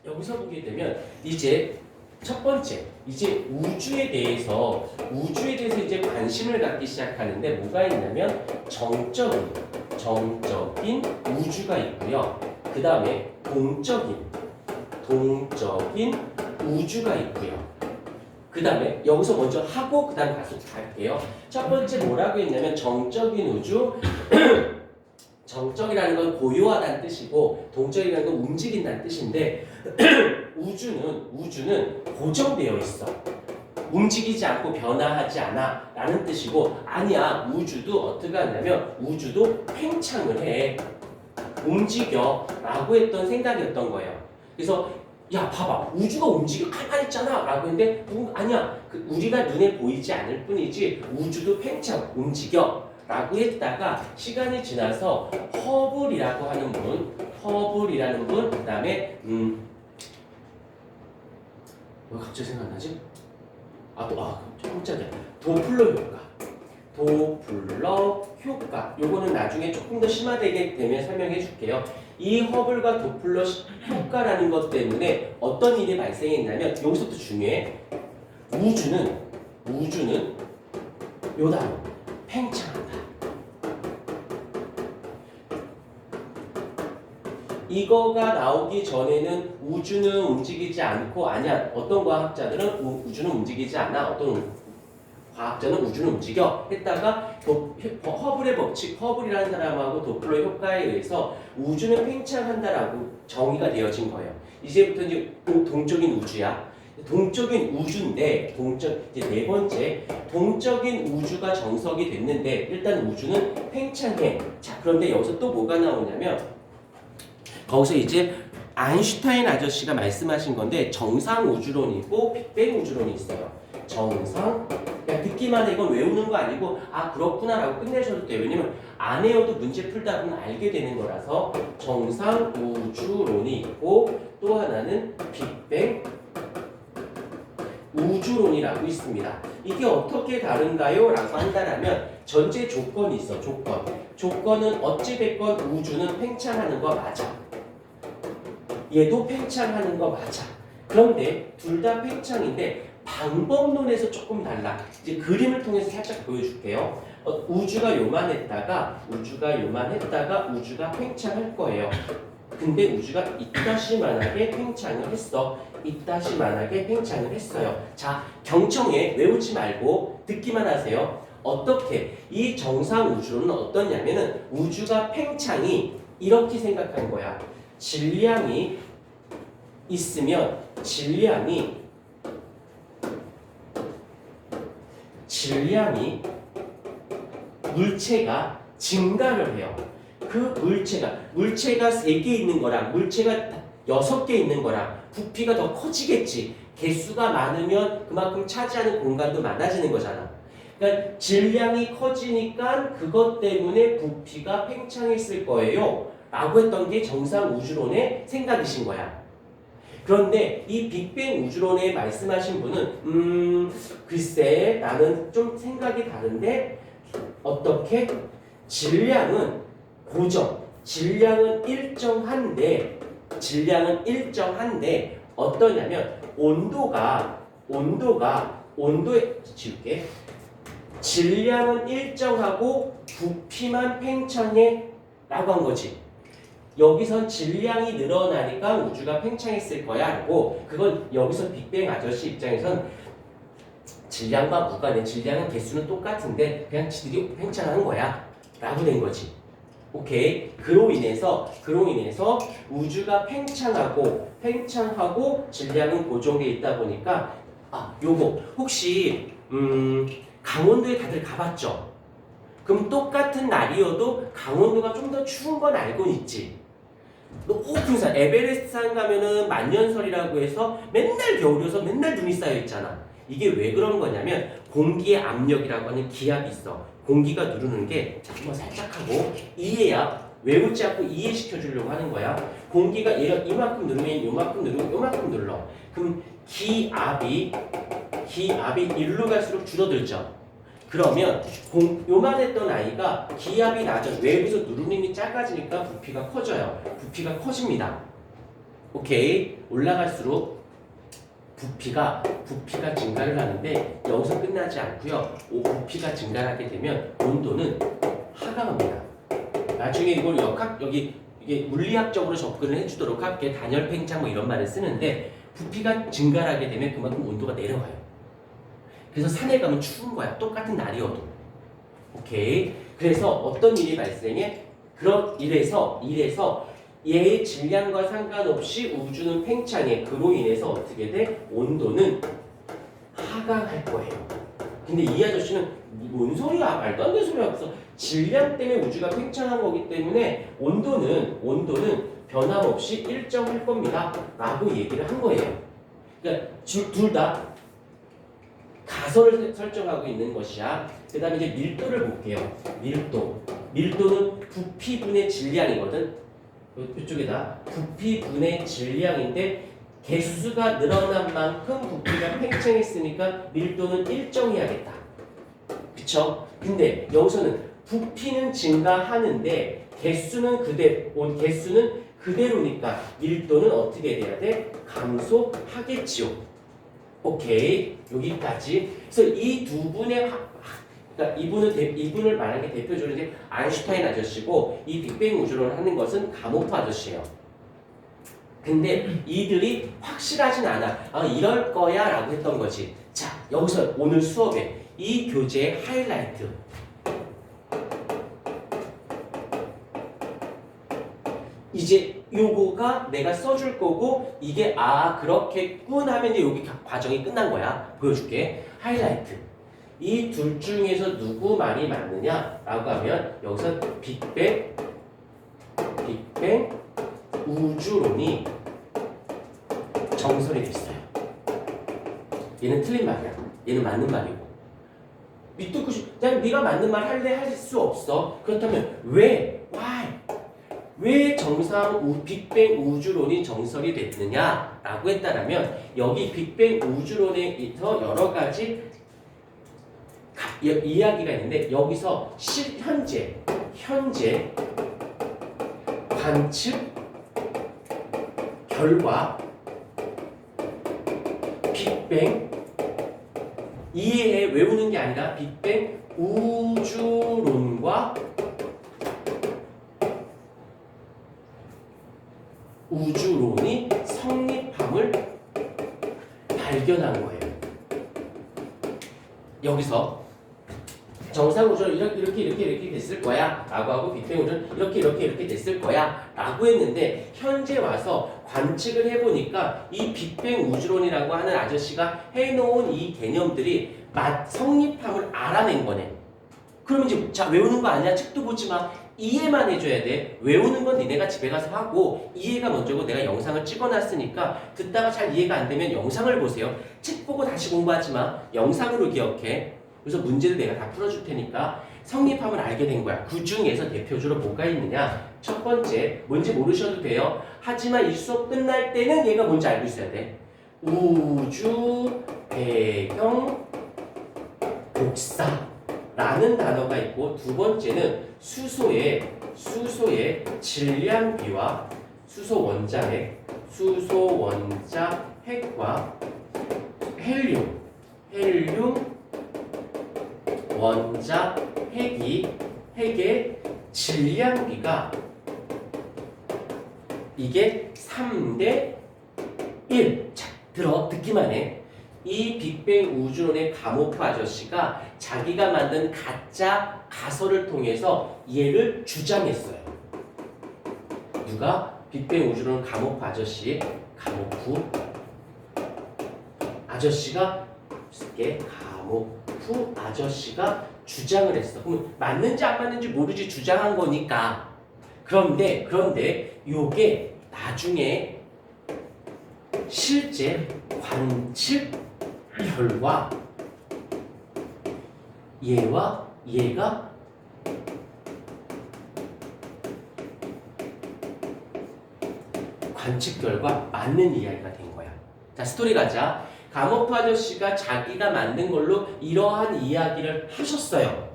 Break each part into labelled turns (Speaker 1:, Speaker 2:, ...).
Speaker 1: 여기서 보게 되면 이제 첫 번째, 이제 우주에 대해서 이제 관심을 갖기 시작하는데 뭐가 있냐면 정적인 우주가 있고요. 그 다음에 동적인 우주가 있고요. 그 다음에 여기서 먼저 하고 그 다음 가서 갈게요. 첫 번째 뭐라고 했냐면 정적인 우주. 정적이라는 건 고요하다는 뜻이고 동적이라는 건 움직인다는 뜻인데 우주는 고정되어 있어. 움직이지 않고 변화하지 않아 라는 뜻이고, 아니야, 우주도 어떻게 하냐면 우주도 팽창을 해, 움직여 라고 했던 생각이었던 거예요. 그래서 야 봐봐, 우주가 움직여 가만히 있잖아 라고 했는데 아니야, 우리가 눈에 보이지 않을 뿐이지 우주도 팽창 움직여 라고 했다가 시간이 지나서 허블이라고 하는 분, 그 다음에 왜 갑자기 생각나지? 깜짝이야. 도플러 효과. 요거는 나중에 조금 더 심화되게 되면 설명해 줄게요. 이 허블과 도플러 효과라는 것 때문에 어떤 일이 발생했냐면, 여기서부터 중요해. 우주는 요 단어, 팽창한다. 이거가 나오기 전에는 우주는 움직이지 않고, 아니야, 어떤 과학자들은 우주는 움직이지 않아, 어떤 과학자는 우주는 움직여 했다가 허블의 법칙, 허블이라는 사람하고 도플러 효과에 의해서 우주는 팽창한다라고 정의가 되어진 거예요. 이제부터 이제 동적인 우주야. 동적인 우주인데, 이제 네 번째, 동적인 우주가 정석이 됐는데 일단 우주는 팽창해. 자, 그런데 여기서 또 뭐가 나오냐면, 거기서 이제 아인슈타인 아저씨가 말씀하신 건데 정상 우주론이고 빅뱅 우주론이 있어요. 정상, 그냥 듣기만 해, 이건 외우는 거 아니고 아 그렇구나 라고 끝내셔도 돼요. 왜냐면 안 외워도 문제 풀다 보면 알게 되는 거라서. 정상 우주론이 있고 또 하나는 빅뱅 우주론이라고 있습니다. 이게 어떻게 다른가요? 라고 한다면 전제 조건이 있어. 조건은 어찌됐건 우주는 팽창하는 거 맞아. 얘도 팽창하는 거 맞아. 그런데 둘 다 팽창인데 방법론에서 조금 달라. 이제 그림을 통해서 살짝 보여줄게요. 우주가 요만했다가 우주가 팽창할 거예요. 근데 우주가 이따시만하게 팽창을 했어. 이따시만하게 팽창을 했어요. 자, 경청해. 외우지 말고 듣기만 하세요. 어떻게? 이 정상 우주론은 어떠냐면은 우주가 팽창이 이렇게 생각한 거야. 질량이 있으면 질량이 물체가 증가를 해요. 그 물체가 3개 있는 거랑 물체가 6개 있는 거랑 부피가 더 커지겠지. 개수가 많으면 그만큼 차지하는 공간도 많아지는 거잖아. 그러니까 질량이 커지니까 그것 때문에 부피가 팽창했을 거예요 라고 했던 게 정상 우주론의 생각이신 거야. 그런데 이 빅뱅 우주론에 말씀하신 분은 글쎄 나는 좀 생각이 다른데, 어떻게? 질량은 고정, 질량은 일정한데 어떠냐면 온도에 지울게. 질량은 일정하고 부피만 팽창해 라고 한 거지. 여기선 질량이 늘어나니까 우주가 팽창했을 거야 라고. 그건 여기서 빅뱅 아저씨 입장에선 질량과 무관해. 질량은 개수는 똑같은데 그냥 지들이 팽창하는 거야 라고 된 거지. 오케이. 그로 인해서 우주가 팽창하고 질량은 고정돼 있다 보니까 요거 혹시 강원도에 다들 가봤죠? 그럼 똑같은 날이어도 강원도가 좀 더 추운 건 알고는 있지. 높은 산, 에베레스트 산 가면은 만년설이라고 해서 맨날 겨울이어서 맨날 눈이 쌓여 있잖아. 이게 왜 그런 거냐면 공기의 압력이라고 하는 기압이 있어. 공기가 누르는 게, 자, 한번 살짝 하고 이해야. 외우지 않고 이해시켜 주려고 하는 거야. 공기가 이만큼 누르면 요만큼 누르고 요만큼 눌러. 그럼 기압이 일로 갈수록 줄어들죠. 그러면 요만했던 아이가 기압이 낮아. 외부에서 누르는 힘이 작아지니까 부피가 커져요. 부피가 커집니다. 오케이. 올라갈수록 부피가 증가를 하는데 여기서 끝나지 않고요. 부피가 증가하게 되면 온도는 하강합니다. 나중에 이걸 이게 물리학적으로 접근을 해주도록 할게. 단열 팽창 뭐 이런 말을 쓰는데 부피가 증가하게 되면 그만큼 온도가 내려가요. 그래서 산에 가면 추운 거야. 똑같은 날이어도. 오케이. 그래서 어떤 일이 발생해? 이래서 얘의 질량과 상관없이 우주는 팽창해. 그로 인해서 어떻게 돼? 온도는 하강할 거예요. 근데 이 아저씨는 뭔 소리야? 말도 안 되는 소리야. 그래서 질량 때문에 우주가 팽창한 거기 때문에 온도는 변함없이 일정할 겁니다. 라고 얘기를 한 거예요. 그러니까 둘 다 가설을 설정하고 있는 것이야. 그 다음에 이제 밀도를 볼게요. 밀도는 부피분의 질량이거든. 이쪽에다 부피분의 질량인데 개수가 늘어난 만큼 부피가 팽창했으니까 밀도는 일정해야겠다. 그쵸? 근데 여기서는 부피는 증가하는데 개수는 그대로니까 밀도는 어떻게 돼야 돼? 감소하겠지요. 오케이. 여기까지. 그래서 이 두 분의 그러니까 이분을 말하는 게 대표적으로 이제 아인슈타인 아저씨고 이 빅뱅 우주론을 하는 것은 가모프 아저씨예요. 근데 이들이 확실하진 않아. 이럴 거야 라고 했던 거지. 자, 여기서 오늘 수업에 이 교재의 하이라이트. 이제 요거가 내가 써줄 거고 이게 그렇겠군 하면 이제 여기 과정이 끝난 거야. 보여줄게. 하이라이트. 이 둘 중에서 누구 말이 맞느냐 라고 하면 여기서 빅뱅 우주론이 정설이 됐어요. 얘는 틀린 말이야. 얘는 맞는 말이고. 믿고 싶 그냥 네가 맞는 말 할래 할 수 없어. 그렇다면 왜 빅뱅 우주론이 정설이 됐느냐 라고 했다면 여기 빅뱅 우주론에서 여러 가지 이야기가 있는데 여기서 현재 관측 결과 빅뱅 이해해 외우는 게 아니라 빅뱅 우주론이 성립함을 발견한 거예요. 여기서 정상 우주론 이렇게 됐을 거야 라고 하고 빅뱅 우주론 이렇게 됐을 거야 라고 했는데 현재 와서 관측을 해보니까 이 빅뱅 우주론이라고 하는 아저씨가 해놓은 이 개념들이 성립함을 알아낸 거네. 그러면 이제 자 외우는 거 아니야? 책도 보지 마. 이해만 해줘야 돼. 외우는 건 니네가 집에 가서 하고 이해가 먼저고 내가 영상을 찍어놨으니까 듣다가 잘 이해가 안 되면 영상을 보세요. 책 보고 다시 공부하지 마. 영상으로 기억해. 그래서 문제를 내가 다 풀어줄 테니까 성립함을 알게 된 거야. 그 중에서 대표적으로 뭐가 있느냐? 첫 번째, 뭔지 모르셔도 돼요. 하지만 이 수업 끝날 때는 얘가 뭔지 알고 있어야 돼. 우주 배경 복사라는 단어가 있고 두 번째는 수소의 질량비와 수소 원자 핵과 헬륨 원자 핵의 질량비가 이게 3대 1. 자, 듣기만 해. 이 빅뱅 우주론의 가모프 아저씨가 자기가 만든 가짜 가설을 통해서 얘를 주장했어요. 누가? 빅뱅 우주론 가모프 아저씨가 주장을 했어. 그럼 맞는지 안 맞는지 모르지 주장한 거니까. 그런데 요게 나중에 실제 관측 결과 얘가 관측 결과 맞는 이야기가 된 거야. 자, 스토리 가자. 가모프 아저씨가 자기가 만든 걸로 이러한 이야기를 하셨어요.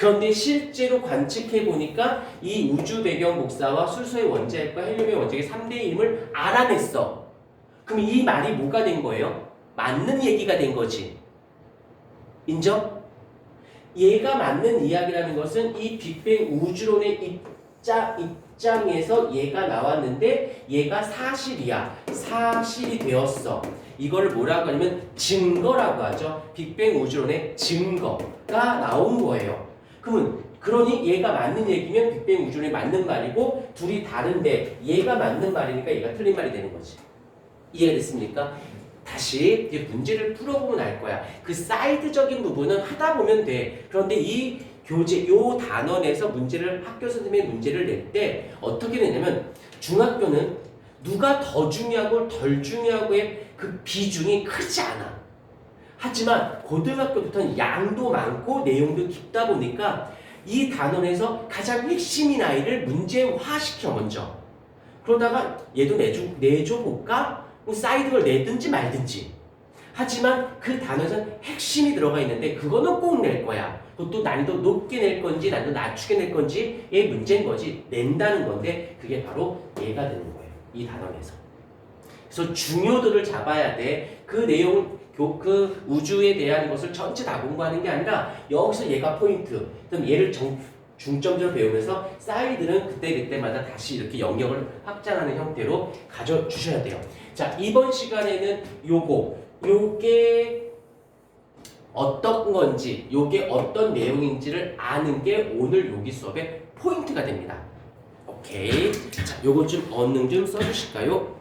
Speaker 1: 그런데 실제로 관측해 보니까 이 우주 배경 복사와 수소의 원자핵과 헬륨의 원자핵의 3대 1을 알아냈어. 그럼 이 말이 뭐가 된 거예요? 맞는 얘기가 된 거지. 인정? 얘가 맞는 이야기라는 것은 이 빅뱅 우주론의 입장에서 얘가 나왔는데 얘가 사실이야. 사실이 되었어. 이걸 뭐라고 하냐면 증거라고 하죠. 빅뱅 우주론의 증거가 나온 거예요. 그러니 얘가 맞는 얘기면 빅뱅 우주론이 맞는 말이고 둘이 다른데 얘가 맞는 말이니까 얘가 틀린 말이 되는 거지. 이해가 됐습니까? 다시 이제 문제를 풀어보면 알 거야. 그 사이드적인 부분은 하다 보면 돼. 그런데 이 교재, 요 단원에서 문제를, 학교 선생님의 문제를 낼 때 어떻게 되냐면 중학교는 누가 더 중요하고 덜 중요하고의 그 비중이 크지 않아. 하지만 고등학교부터는 양도 많고 내용도 깊다 보니까 이 단원에서 가장 핵심인 아이를 문제화시켜 먼저. 그러다가 얘도 내줘볼까? 사이드를 내든지 말든지. 하지만 그 단어에서는 핵심이 들어가 있는데 그거는 꼭 낼 거야. 그것도 난이도 높게 낼 건지 난이도 낮추게 낼 건지의 문제인 거지. 낸다는 건데 그게 바로 얘가 되는 거예요. 이 단원에서. 그래서 중요도를 잡아야 돼. 그 내용, 그 우주에 대한 것을 전체 다 공부하는 게 아니라 여기서 얘가 포인트. 그럼 얘를 중점적으로 배우면서 사이드는 그때그때마다 다시 이렇게 영역을 확장하는 형태로 가져주셔야 돼요. 자, 이번 시간에는 요게 어떤 건지, 요게 어떤 내용인지를 아는 게 오늘 여기 수업의 포인트가 됩니다. 오케이. 자, 요거 좀 언능 좀 써주실까요?